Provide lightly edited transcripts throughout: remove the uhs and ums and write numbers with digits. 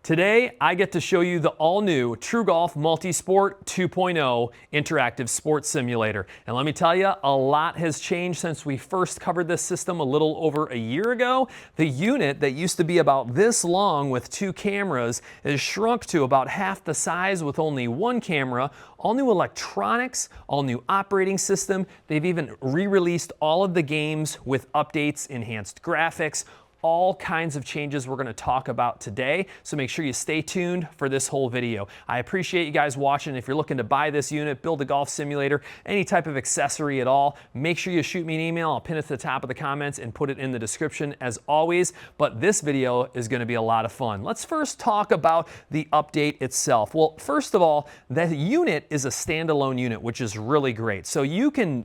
Today, I get to show you the all-new TruGolf Multisport 2.0 interactive sports simulator. And let me tell you, a lot has changed since we first covered this system a little over a year ago. The unit that used to be about this long with 2 cameras is shrunk to about half the size with only 1 camera. All new electronics, all new operating system. They've even re-released all of the games with updates, enhanced graphics, all kinds of changes we're going to talk about today, so make sure you stay tuned for this whole video. I appreciate you guys watching. If you're looking to buy this unit, build a golf simulator, any type of accessory at all, make sure you shoot me an email. I'll pin it to the top of the comments and put it in the description as always, but this video is going to be a lot of fun. Let's first talk about the update itself. Well, first of all, the unit is a standalone unit, which is really great. So you can,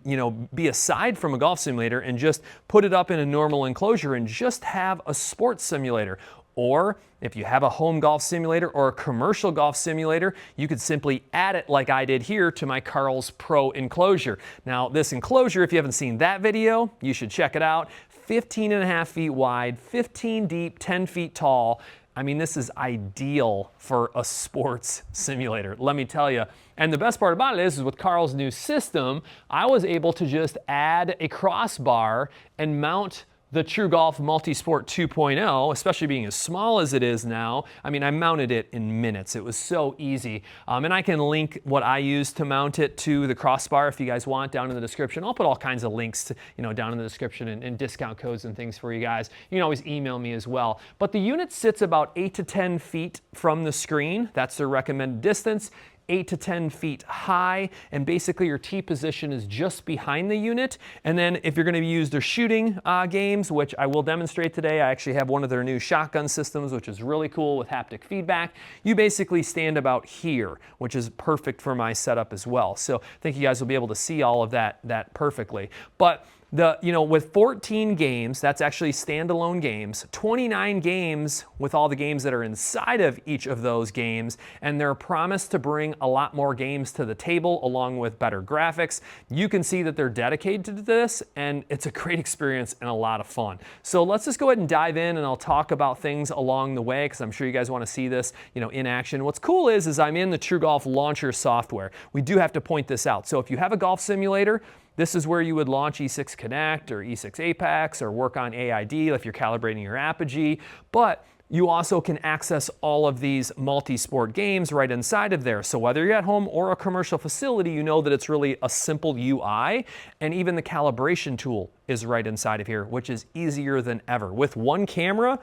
be aside from a golf simulator and just put it up in a normal enclosure and just have a sports simulator. Or if you have a home golf simulator or a commercial golf simulator, you could simply add it like I did here to my Carl's Pro enclosure. Now this enclosure, if you haven't seen that video, you should check it out. 15.5 feet wide, 15 deep, 10 feet tall. I mean, this is ideal for a sports simulator, let me tell you. And the best part about it is with Carl's new system, I was able to just add a crossbar and mount the TruGolf Multisport 2.0, especially being as small as it is now. I mean, I mounted it in minutes. It was so easy. And I can link what I use to mount it to the crossbar if you guys want down in the description. I'll put all kinds of links to, down in the description and discount codes and things for you guys. You can always email me as well. But the unit sits about 8 to 10 feet from the screen. That's the recommended distance. 8 to 10 feet high, and basically your tee position is just behind the unit. And then if you're going to use their shooting games, which I will demonstrate today, I actually have one of their new shotgun systems, which is really cool with haptic feedback. You basically stand about here, which is perfect for my setup as well. So I think you guys will be able to see all of that perfectly. But with 14 games, that's actually standalone games, 29 games with all the games that are inside of each of those games, and they're promised to bring a lot more games to the table along with better graphics. You can see that they're dedicated to this, and it's a great experience and a lot of fun. So let's just go ahead and dive in, and I'll talk about things along the way because I'm sure you guys want to see this, in action. What's cool is I'm in the TruGolf launcher software. We do have to point this out. So if you have a golf simulator, this is where you would launch E6 Connect or E6 Apex or work on AID if you're calibrating your apogee. But you also can access all of these multi-sport games right inside of there. So whether you're at home or a commercial facility, you know that it's really a simple UI. And even the calibration tool is right inside of here, which is easier than ever. With one camera,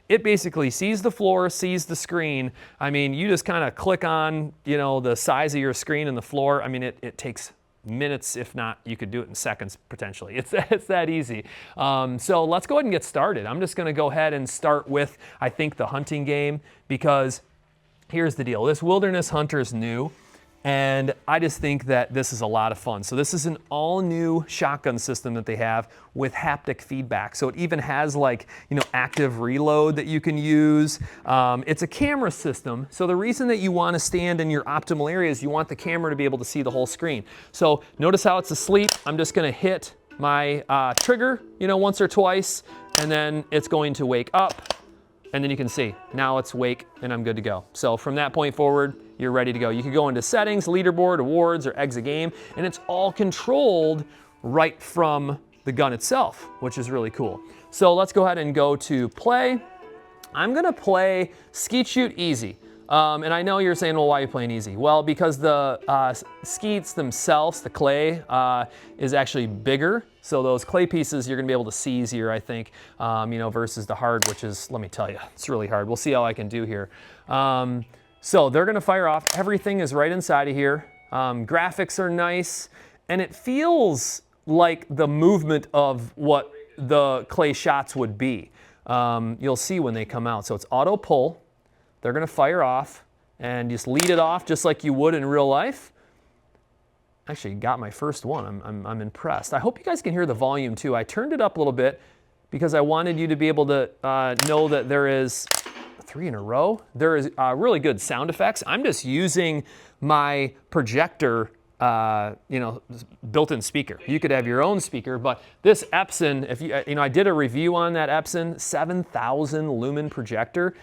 it basically sees the floor, sees the screen. I mean, you just kind of click on, the size of your screen and the floor. I mean, it takes minutes, if not, you could do it in seconds potentially. It's that easy. So let's go ahead and get started. I'm just going to go ahead and start with, I think, the hunting game, because here's the deal. This Wilderness Hunter is new, and I just think that this is a lot of fun. So this is an all-new shotgun system that they have with haptic feedback. So it even has active reload that you can use. It's a camera system. So the reason that you want to stand in your optimal area is you want the camera to be able to see the whole screen. So notice how it's asleep. I'm just going to hit my trigger, once or twice, and then it's going to wake up. And then you can see, now it's awake and I'm good to go. So from that point forward, you're ready to go. You can go into settings, leaderboard, awards, or exit game, and it's all controlled right from the gun itself, which is really cool. So let's go ahead and go to play. I'm gonna play Skeet Shoot Easy. And I know you're saying, well, why are you playing easy? Well, because the skeets themselves, the clay, is actually bigger. So those clay pieces you're gonna be able to see easier, I think, versus the hard, which is, let me tell you, it's really hard. We'll see how I can do here. So they're gonna fire off. Everything is right inside of here. Graphics are nice, and it feels like the movement of what the clay shots would be. You'll see when they come out. So it's auto pull. They're gonna fire off and just lead it off just like you would in real life. Actually got my first one. I'm impressed. I hope you guys can hear the volume too. I turned it up a little bit because I wanted you to be able to know that there is 3 in a row. There is really good sound effects. I'm just using my projector you know, built-in speaker. You could have your own speaker, but this Epson, if you know, I did a review on that Epson 7,000 lumen projector.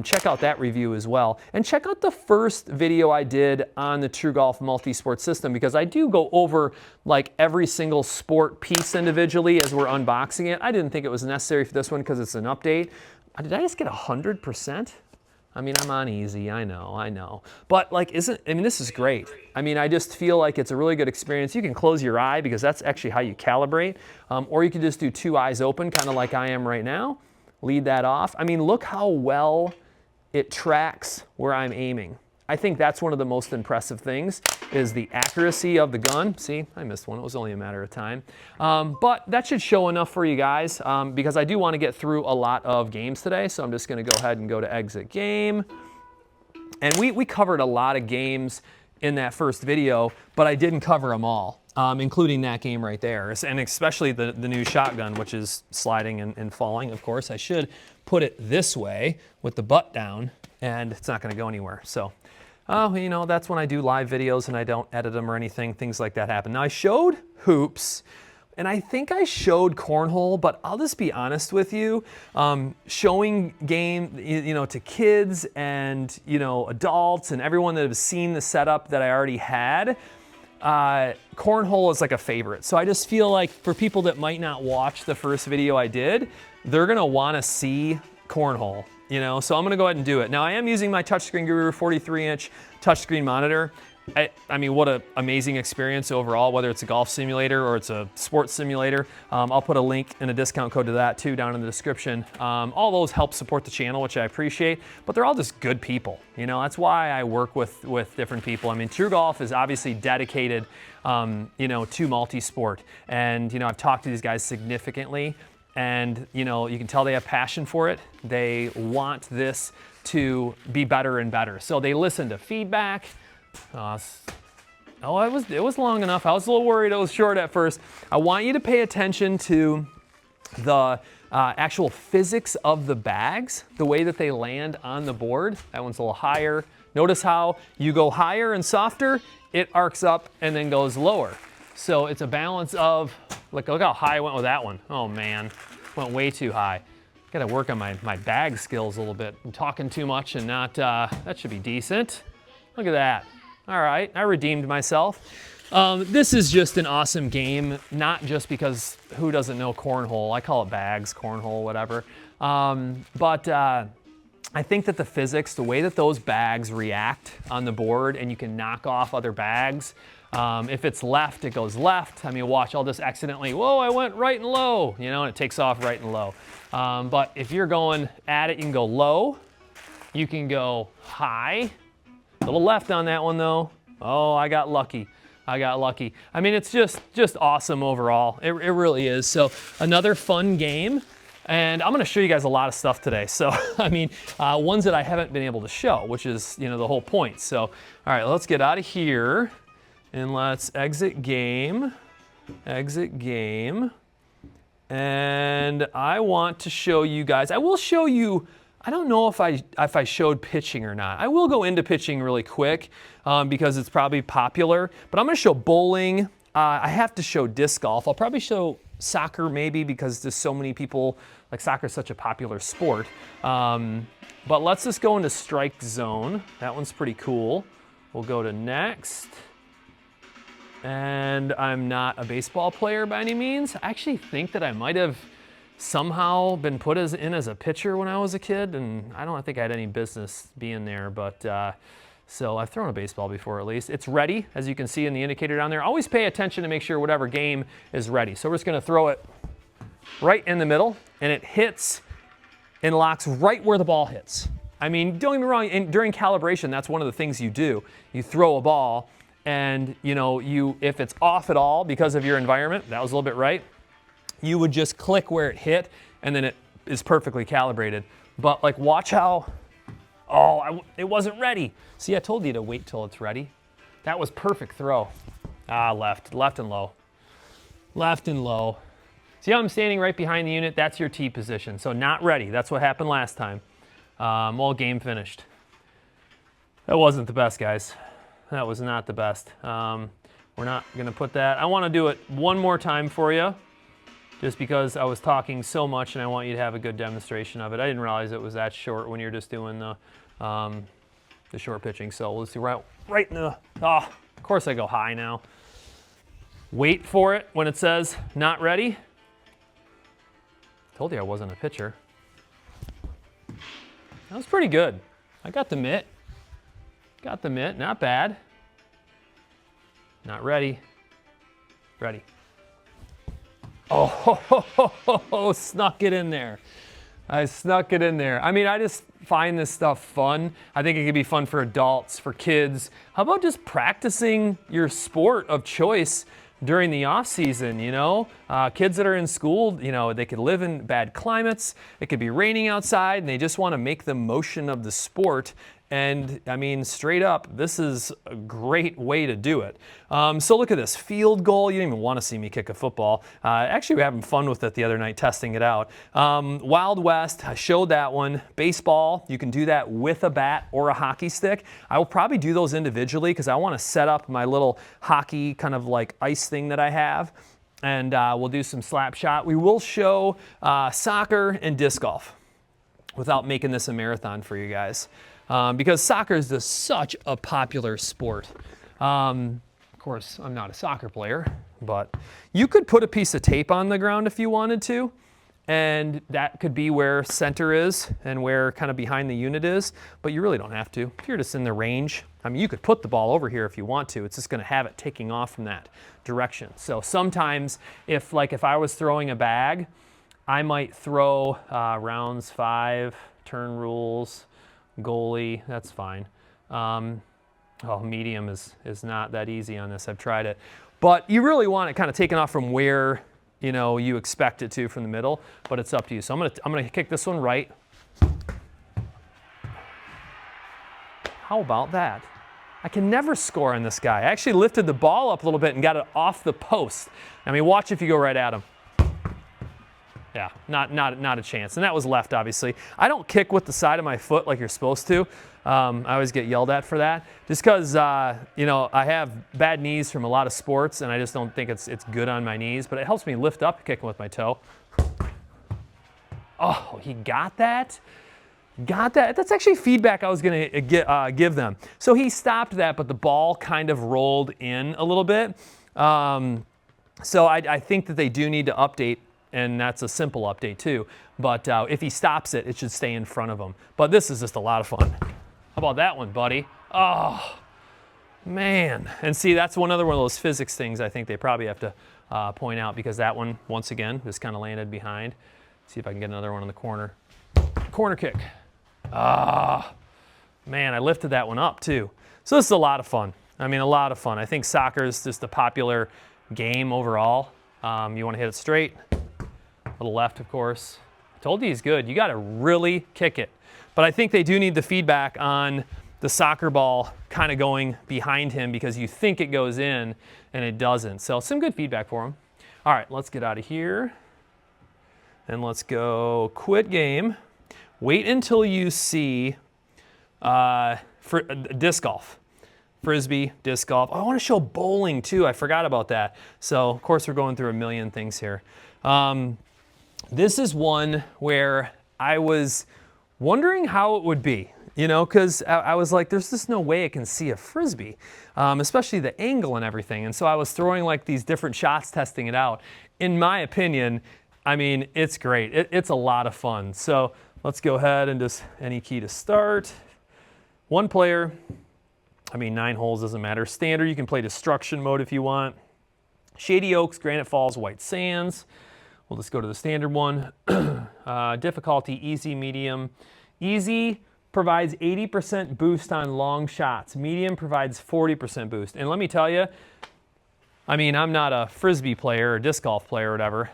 Check out that review as well. And check out the first video I did on the TruGolf Multisport system, because I do go over like every single sport piece individually as we're unboxing it. I didn't think it was necessary for this one because it's an update. Did I just get 100%? I mean, I'm on easy, I know. But like, I mean, this is great. I mean, I just feel like it's a really good experience. You can close your eye because that's actually how you calibrate. Or you can just do 2 eyes open, kind of like I am right now. Lead that off. I mean, look how well it tracks where I'm aiming. I think that's one of the most impressive things, is the accuracy of the gun. See, I missed one. It was only a matter of time. But that should show enough for you guys, because I do want to get through a lot of games today. So I'm just going to go ahead and go to exit game. And we covered a lot of games in that first video, but I didn't cover them all, including that game right there. And especially the new shotgun, which is sliding and falling. Of course, I should put it this way with the butt down, and it's not going to go anywhere. So, you know, that's when I do live videos and I don't edit them or anything. Things like that happen. Now, I showed hoops, and I think I showed cornhole, but I'll just be honest with you. Showing game, you know, to kids and, you know, adults and everyone that have seen the setup that I already had, cornhole is like a favorite. So I just feel like for people that might not watch the first video I did, they're gonna wanna see cornhole, you know? So I'm gonna go ahead and do it. Now, I am using my Touchscreen Guru 43-inch touchscreen monitor. I mean, what an amazing experience overall, whether it's a golf simulator or it's a sports simulator. I'll put a link and a discount code to that too down in the description. All those help support the channel, which I appreciate, but they're all just good people. You know, that's why I work with different people. I mean, TruGolf is obviously dedicated, you know, to multi-sport. And, you know, I've talked to these guys significantly, and, you know, you can tell they have passion for it. They want this to be better and better. So they listen to feedback. It was long enough. I was a little worried it was short at first. I want you to pay attention to the actual physics of the bags, the way that they land on the board. That one's a little higher. Notice how you go higher and softer, it arcs up and then goes lower. So it's a balance of, look how high I went with that one. Oh man, went way too high. Gotta work on my bag skills a little bit. I'm talking too much and not, that should be decent. Look at that. All right, I redeemed myself. This is just an awesome game, not just because who doesn't know cornhole? I call it bags, cornhole, whatever. But I think that the physics, the way that those bags react on the board, and you can knock off other bags. If it's left, it goes left. I mean, watch, I'll just accidentally, whoa, I went right and low, you know, and it takes off right and low. But if you're going at it, you can go low, you can go high. A little left on that one though. Oh, I got lucky. I mean, it's just awesome overall. It really is. So another fun game. And I'm gonna show you guys a lot of stuff today. So, I mean, ones that I haven't been able to show, which is, you know, the whole point. So, all right, let's get out of here and let's exit game. And I want to show you guys, I will show you, I don't know if I showed pitching or not. I will go into pitching really quick because it's probably popular, but I'm gonna show bowling. I have to show disc golf. I'll probably show soccer maybe because there's so many people, like soccer is such a popular sport. But let's just go into strike zone. That one's pretty cool. We'll go to next. And I'm not a baseball player by any means. I actually think that I might have somehow been put in as a pitcher when I was a kid, and I don't think I had any business being there, but so I've thrown a baseball before at least. It's ready, as you can see in the indicator down there. Always pay attention to make sure whatever game is ready. So we're just gonna throw it right in the middle, and it hits and locks right where the ball hits. I mean, don't get me wrong, during calibration, that's one of the things you do. You throw a ball, and you know, if it's off at all because of your environment, that was a little bit right, you would just click where it hit, and then it is perfectly calibrated. But like, watch how, it wasn't ready. See, I told you to wait till it's ready. That was perfect throw. Left and low. Left and low. See how I'm standing right behind the unit? That's your tee position. So not ready. That's what happened last time. Well, game finished. That wasn't the best, guys. That was not the best. We're not gonna put that. I wanna do it one more time for you, just because I was talking so much and I want you to have a good demonstration of it. I didn't realize it was that short when you're just doing the short pitching. So let's see, right in the, of course I go high now. Wait for it when it says not ready. Told you I wasn't a pitcher. That was pretty good. I got the mitt. Got the mitt, not bad. Not ready. Ready. Oh, snuck it in there. I snuck it in there. I mean, I just find this stuff fun. I think it could be fun for adults, for kids. How about just practicing your sport of choice during the off season, you know? Kids that are in school, you know, they could live in bad climates. It could be raining outside and they just want to make the motion of the sport. And I mean, straight up, this is a great way to do it. So look at this, field goal. You didn't even want to see me kick a football. Actually, we were having fun with it the other night, testing it out. Wild West, I showed that one. Baseball, you can do that with a bat or a hockey stick. I will probably do those individually because I want to set up my little hockey kind of like ice thing that I have. And we'll do some slap shot. We will show soccer and disc golf without making this a marathon for you guys. Because soccer is just such a popular sport. Of course, I'm not a soccer player, but you could put a piece of tape on the ground if you wanted to, and that could be where center is and where kind of behind the unit is, but you really don't have to. If you're just in the range, I mean, you could put the ball over here if you want to. It's just going to have it taking off from that direction. So sometimes if I was throwing a bag, I might throw rounds 5, turn rules, goalie, that's fine. Medium is not that easy on this. I've tried it. But you really want it kind of taken off from where, you know, you expect it to from the middle, but it's up to you. So I'm gonna kick this one right. How about that? I can never score on this guy. I actually lifted the ball up a little bit and got it off the post. I mean, watch if you go right at him. Yeah, not a chance. And that was left, obviously. I don't kick with the side of my foot like you're supposed to. I always get yelled at for that. Just because, you know, I have bad knees from a lot of sports, and I just don't think it's good on my knees. But it helps me lift up kicking with my toe. Oh, he got that? Got that? That's actually feedback I was going to give them. So he stopped that, but the ball kind of rolled in a little bit. So I think that they do need to update. And that's a simple update too. But if he stops it, it should stay in front of him. But this is just a lot of fun. How about that one, buddy? Oh, man. And see, that's one of those physics things I think they probably have to point out, because that one, once again, just kind of landed behind. See if I can get another one in the corner. Corner kick. Man, I lifted that one up too. So this is a lot of fun. I mean, a lot of fun. I think soccer is just a popular game overall. You want to hit it straight. Little left, of course. I told you he's good. You got to really kick it. But I think they do need the feedback on the soccer ball kind of going behind him, because you think it goes in and it doesn't. So some good feedback for him. All right, let's get out of here. And let's go quit game. Wait until you see for disc golf. Frisbee, disc golf. Oh, I want to show bowling too. I forgot about that. So, of course, we're going through a million things here. This is one where I was wondering how it would be, you know, because I was like, there's just no way I can see a Frisbee, especially the angle and everything. And so I was throwing like these different shots, testing it out. In my opinion, I mean, it's great. It's a lot of fun. So let's go ahead and just any key to start. One player, I mean, 9 holes doesn't matter. Standard, you can play destruction mode if you want. Shady Oaks, Granite Falls, White Sands. We'll just go to the standard one. Difficulty, easy, medium. Easy provides 80% boost on long shots. Medium provides 40% boost. And let me tell you, I mean, I'm not a Frisbee player or disc golf player or whatever.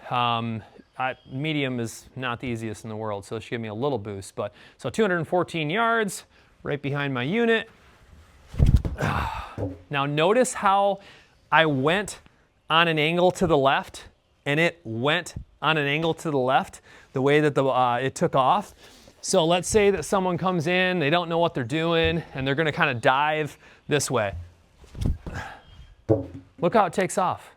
Medium is not the easiest in the world, so it should give me a little boost. But so 214 yards, right behind my unit. Now notice how I went on an angle to the left, and it went on an angle to the left, the way that it took off. So let's say that someone comes in, they don't know what they're doing, and they're gonna kind of dive this way. Look how it takes off.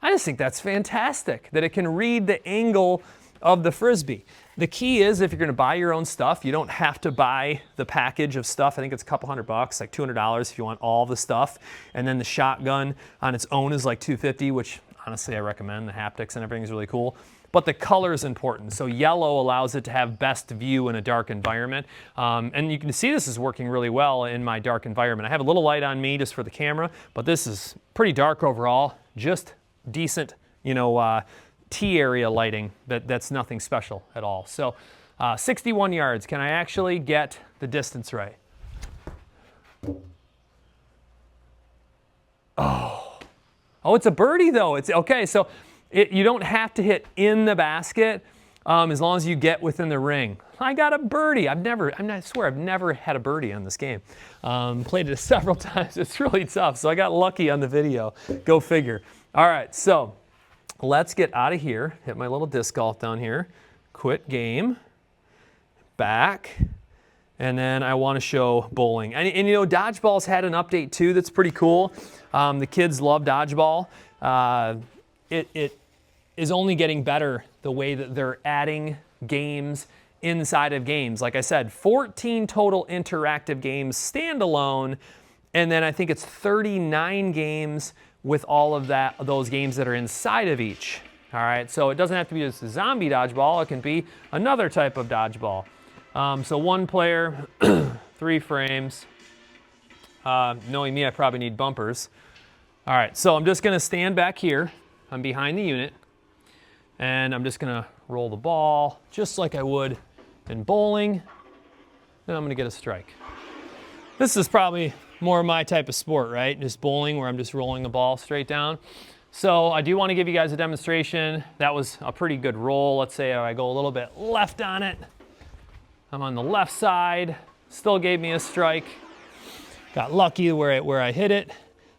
I just think that's fantastic that it can read the angle of the Frisbee. The key is if you're gonna buy your own stuff, you don't have to buy the package of stuff. I think it's a couple $100, like $200 if you want all the stuff. And then the shotgun on its own is like $250, which honestly I recommend. The haptics and everything is really cool. But the color is important. So yellow allows it to have best view in a dark environment. And you can see this is working really well in my dark environment. I have a little light on me just for the camera, but this is pretty dark overall. Just decent, you know, T area lighting. That's nothing special at all. So 61 yards. Can I actually get the distance right? Oh, it's a birdie though. It's okay. So you don't have to hit in the basket as long as you get within the ring. I got a birdie. I swear I've never had a birdie on this game. Played it several times. It's really tough. So I got lucky on the video. Go figure. All right, so let's get out of here. Hit my little disc golf down here. Quit game. Back. And then I want to show bowling. And you know, Dodgeball's had an update too that's pretty cool. The kids love Dodgeball. It is only getting better the way that they're adding games inside of games. Like I said, 14 total interactive games standalone, and then I think it's 39 games with all of those games that are inside of each. All right, so it doesn't have to be just a zombie dodgeball, it can be another type of dodgeball. So one player, 3 frames. Knowing me, I probably need bumpers. All right, so I'm just gonna stand back here. I'm behind the unit, and I'm just gonna roll the ball just like I would in bowling, then I'm gonna get a strike. This is probably more my type of sport, right? Just bowling where I'm just rolling the ball straight down. So I do wanna give you guys a demonstration. That was a pretty good roll. Let's say I go a little bit left on it. I'm on the left side, still gave me a strike. Got lucky where I hit it.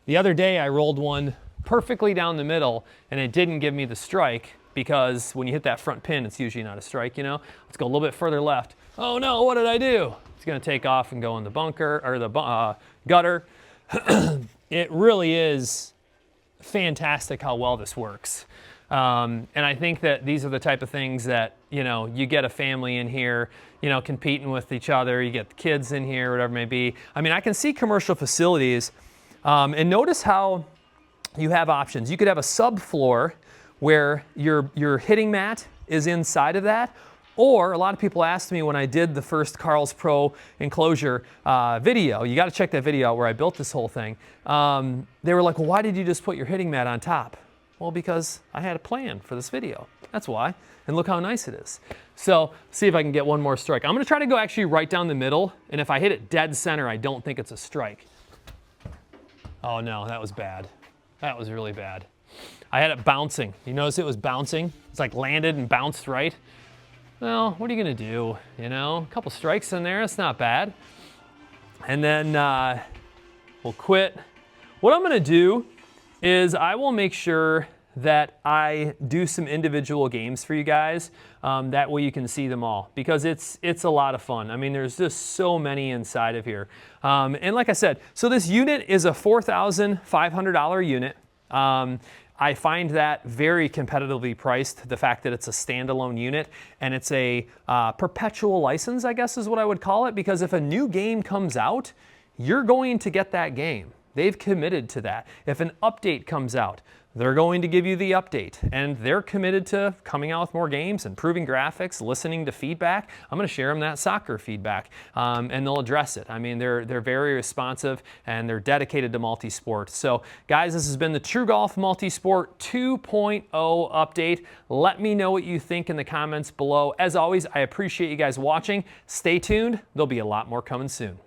The other day I rolled one perfectly down the middle and it didn't give me the strike because when you hit that front pin, it's usually not a strike, you know? Let's go a little bit further left. Oh no, what did I do? It's gonna take off and go in the bunker, or the gutter. It really is fantastic how well this works. And I think that these are the type of things that, you know, you get a family in here, you know, competing with each other, you get the kids in here, whatever it may be. I mean, I can see commercial facilities, and notice how you have options. You could have a subfloor where your hitting mat is inside of that, or a lot of people asked me when I did the first Carl's Pro Enclosure video, you gotta check that video out where I built this whole thing. They were like, well, why did you just put your hitting mat on top? Well, because I had a plan for this video. That's why. And look how nice it is. So, see if I can get one more strike. I'm gonna try to go actually right down the middle, and if I hit it dead center, I don't think it's a strike. Oh no, that was bad. That was really bad. I had it bouncing. You notice it was bouncing? It's like landed and bounced right. Well, what are you gonna do? You know, a couple strikes in there, it's not bad. And then we'll quit. What I'm gonna do is I will make sure that I do some individual games for you guys. That way you can see them all, because it's a lot of fun. I mean, there's just so many inside of here. And like I said, so this unit is a $4,500 unit. I find that very competitively priced, the fact that it's a standalone unit, and it's a perpetual license, I guess is what I would call it, because if a new game comes out, you're going to get that game. They've committed to that. If an update comes out, they're going to give you the update, and they're committed to coming out with more games, improving graphics, listening to feedback. I'm going to share them that soccer feedback, and they'll address it. I mean, they're very responsive, and they're dedicated to multi-sport. So, guys, this has been the TruGolf Multisport 2.0 update. Let me know what you think in the comments below. As always, I appreciate you guys watching. Stay tuned. There'll be a lot more coming soon.